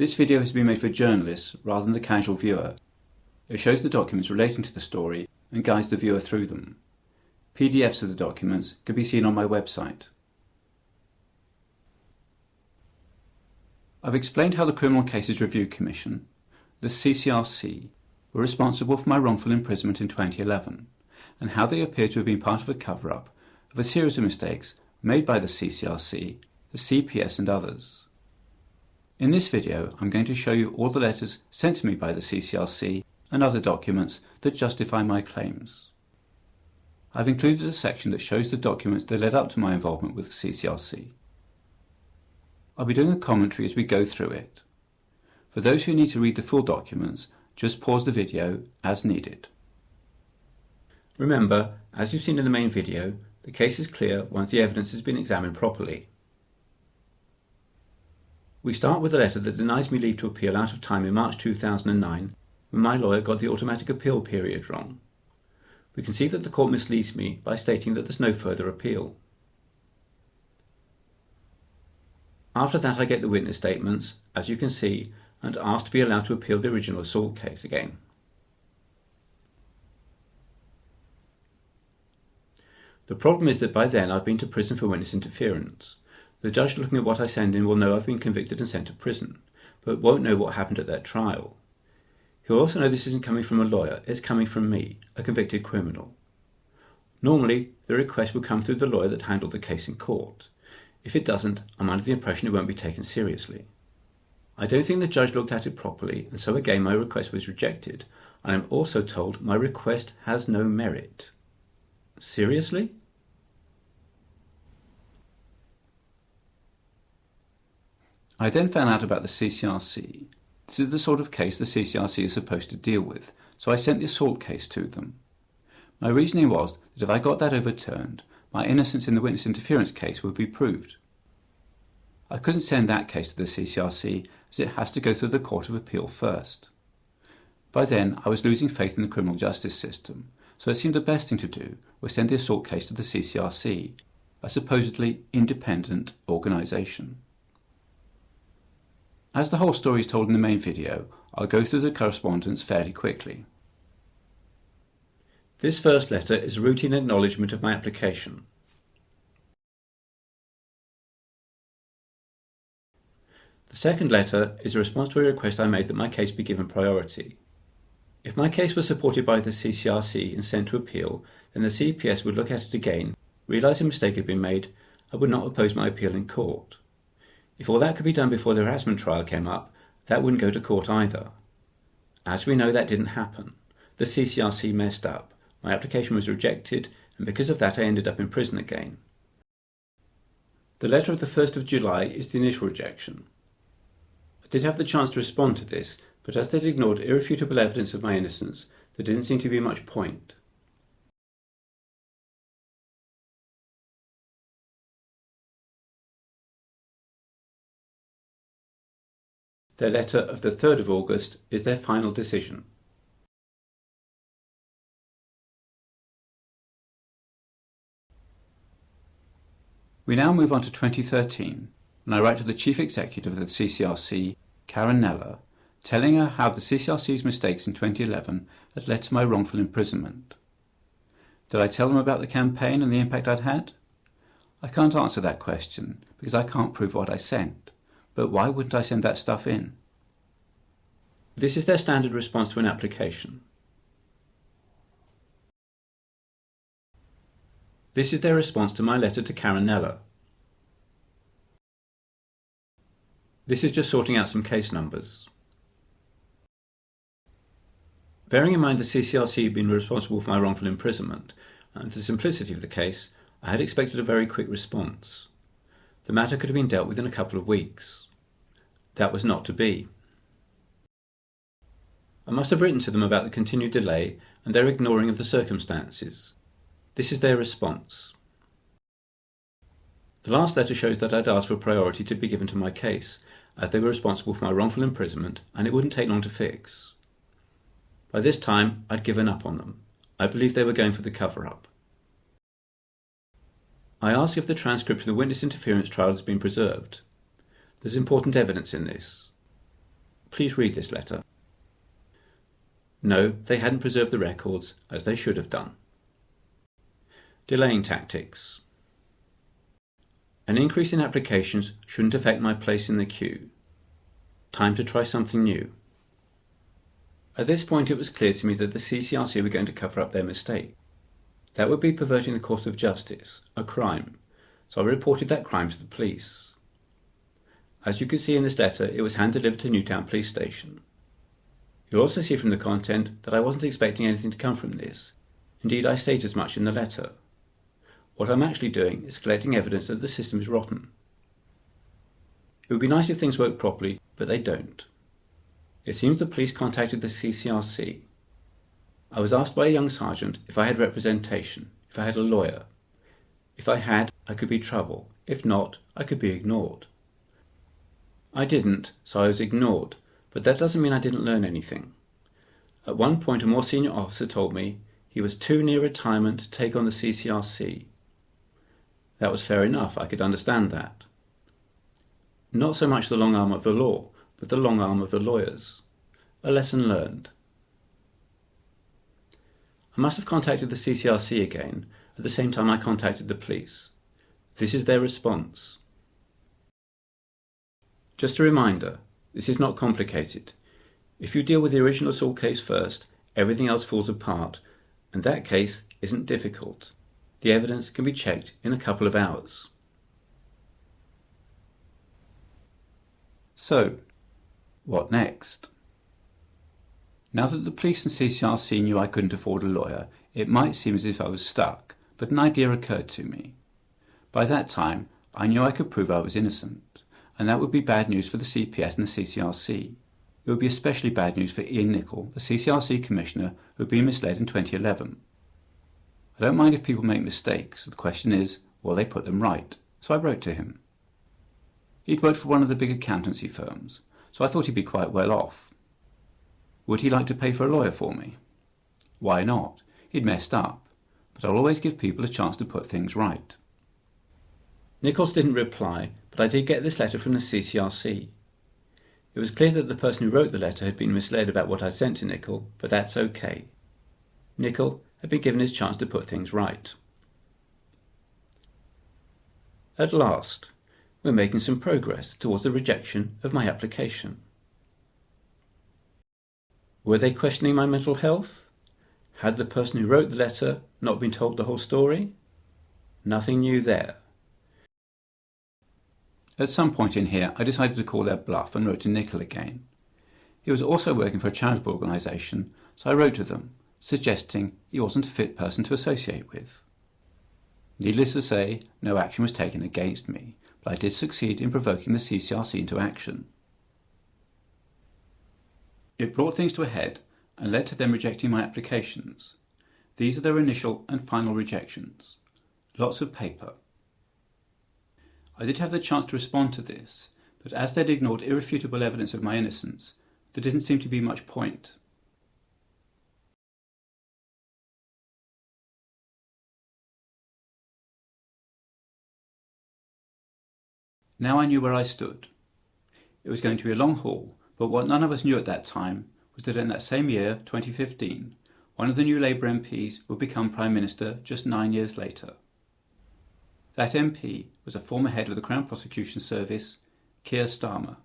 This video has been made for journalists rather than the casual viewer. It shows the documents relating to the story and guides the viewer through them. PDFs of the documents can be seen on my website. I've explained how the Criminal Cases Review Commission, the CCRC, were responsible for my wrongful imprisonment in 2011, and how they appear to have been part of a cover-up of a series of mistakes made by the CCRC, the CPS and others. In this video, I'm going to show you all the letters sent to me by the CCRC and other documents that justify my claims. I've included a section that shows the documents that led up to my involvement with the CCRC. I'll be doing a commentary as we go through it. For those who need to read the full documents, just pause the video as needed. Remember, as you've seen in the main video, the case is clear once the evidence has been examined properly. We start with a letter that denies me leave to appeal out of time in March 2009, when my lawyer got the automatic appeal period wrong. We can see that the court misleads me by stating that there's no further appeal. After that, I get the witness statements, as you can see, and ask to be allowed to appeal the original assault case again. The problem is that by then I've been to prison for witness interference. The judge looking at what I send in will know I've been convicted and sent to prison, but won't know what happened at that trial. He'll also know this isn't coming from a lawyer, it's coming from me, a convicted criminal. Normally, the request would come through the lawyer that handled the case in court. If it doesn't, I'm under the impression it won't be taken seriously. I don't think the judge looked at it properly, and so again my request was rejected. I am also told my request has no merit. Seriously? I then found out about the CCRC. This is the sort of case the CCRC is supposed to deal with, so I sent the assault case to them. My reasoning was that if I got that overturned, my innocence in the witness interference case would be proved. I couldn't send that case to the CCRC as it has to go through the Court of Appeal first. By then I was losing faith in the criminal justice system, so it seemed the best thing to do was send the assault case to the CCRC, a supposedly independent organisation. As the whole story is told in the main video, I'll go through the correspondence fairly quickly. This first letter is a routine acknowledgement of my application. The second letter is a response to a request I made that my case be given priority. If my case was supported by the CCRC and sent to appeal, then the CPS would look at it again, realise a mistake had been made, and would not oppose my appeal in court. If all that could be done before the harassment trial came up, that wouldn't go to court either. As we know, that didn't happen. The CCRC messed up. My application was rejected, and because of that I ended up in prison again. The letter of the 1st of July is the initial rejection. I did have the chance to respond to this, but as they'd ignored irrefutable evidence of my innocence, there didn't seem to be much point. Their letter of the 3rd of August is their final decision. We now move on to 2013, and I write to the Chief Executive of the CCRC, Karen Neller, telling her how the CCRC's mistakes in 2011 had led to my wrongful imprisonment. Did I tell them about the campaign and the impact I'd had? I can't answer that question because I can't prove what I sent, but why wouldn't I send that stuff in? This is their standard response to an application. This is their response to my letter to Karen Neller. This is just sorting out some case numbers. Bearing in mind the CCRC had been responsible for my wrongful imprisonment, and the simplicity of the case, I had expected a very quick response. The matter could have been dealt with in a couple of weeks. That was not to be. I must have written to them about the continued delay and their ignoring of the circumstances. This is their response. The last letter shows that I'd asked for priority to be given to my case, as they were responsible for my wrongful imprisonment and it wouldn't take long to fix. By this time, I'd given up on them. I believed they were going for the cover-up. I asked if the transcript of the witness interference trial has been preserved. There's important evidence in this. Please read this letter. No, they hadn't preserved the records as they should have done. Delaying tactics. An increase in applications shouldn't affect my place in the queue. Time to try something new. At this point it was clear to me that the CCRC were going to cover up their mistake. That would be perverting the course of justice, a crime, so I reported that crime to the police. As you can see in this letter, it was hand-delivered to Newtown Police Station. You'll also see from the content that I wasn't expecting anything to come from this. Indeed, I state as much in the letter. What I'm actually doing is collecting evidence that the system is rotten. It would be nice if things worked properly, but they don't. It seems the police contacted the CCRC. I was asked by a young sergeant if I had representation, if I had a lawyer. If I had, I could be trouble. If not, I could be ignored. I didn't, so I was ignored, but that doesn't mean I didn't learn anything. At one point, a more senior officer told me he was too near retirement to take on the CCRC. That was fair enough, I could understand that. Not so much the long arm of the law, but the long arm of the lawyers. A lesson learned. I must have contacted the CCRC again at the same time I contacted the police. This is their response. Just a reminder, this is not complicated. If you deal with the original assault case first, everything else falls apart, and that case isn't difficult. The evidence can be checked in a couple of hours. So, what next? Now that the police and CCRC knew I couldn't afford a lawyer, it might seem as if I was stuck, but an idea occurred to me. By that time, I knew I could prove I was innocent, and that would be bad news for the CPS and the CCRC. It would be especially bad news for Ian Nicol, the CCRC Commissioner who had been misled in 2011. I don't mind if people make mistakes, the question is, will they put them right? So I wrote to him. He'd worked for one of the big accountancy firms, so I thought he'd be quite well off. Would he like to pay for a lawyer for me? Why not? He'd messed up, but I'll always give people a chance to put things right. Nichols didn't reply, but I did get this letter from the CCRC. It was clear that the person who wrote the letter had been misled about what I sent to Nicol, but that's okay. Nicol had been given his chance to put things right. At last, we're making some progress towards the rejection of my application. Were they questioning my mental health? Had the person who wrote the letter not been told the whole story? Nothing new there. At some point in here, I decided to call their bluff and wrote to Nicol again. He was also working for a charitable organisation, so I wrote to them, suggesting he wasn't a fit person to associate with. Needless to say, no action was taken against me, but I did succeed in provoking the CCRC into action. It brought things to a head and led to them rejecting my applications. These are their initial and final rejections. Lots of paper. I did have the chance to respond to this, but as they'd ignored irrefutable evidence of my innocence, there didn't seem to be much point. Now I knew where I stood. It was going to be a long haul, but what none of us knew at that time was that in that same year, 2015, one of the new Labour MPs would become Prime Minister just 9 years later. That MP was a former head of the Crown Prosecution Service, Keir Starmer.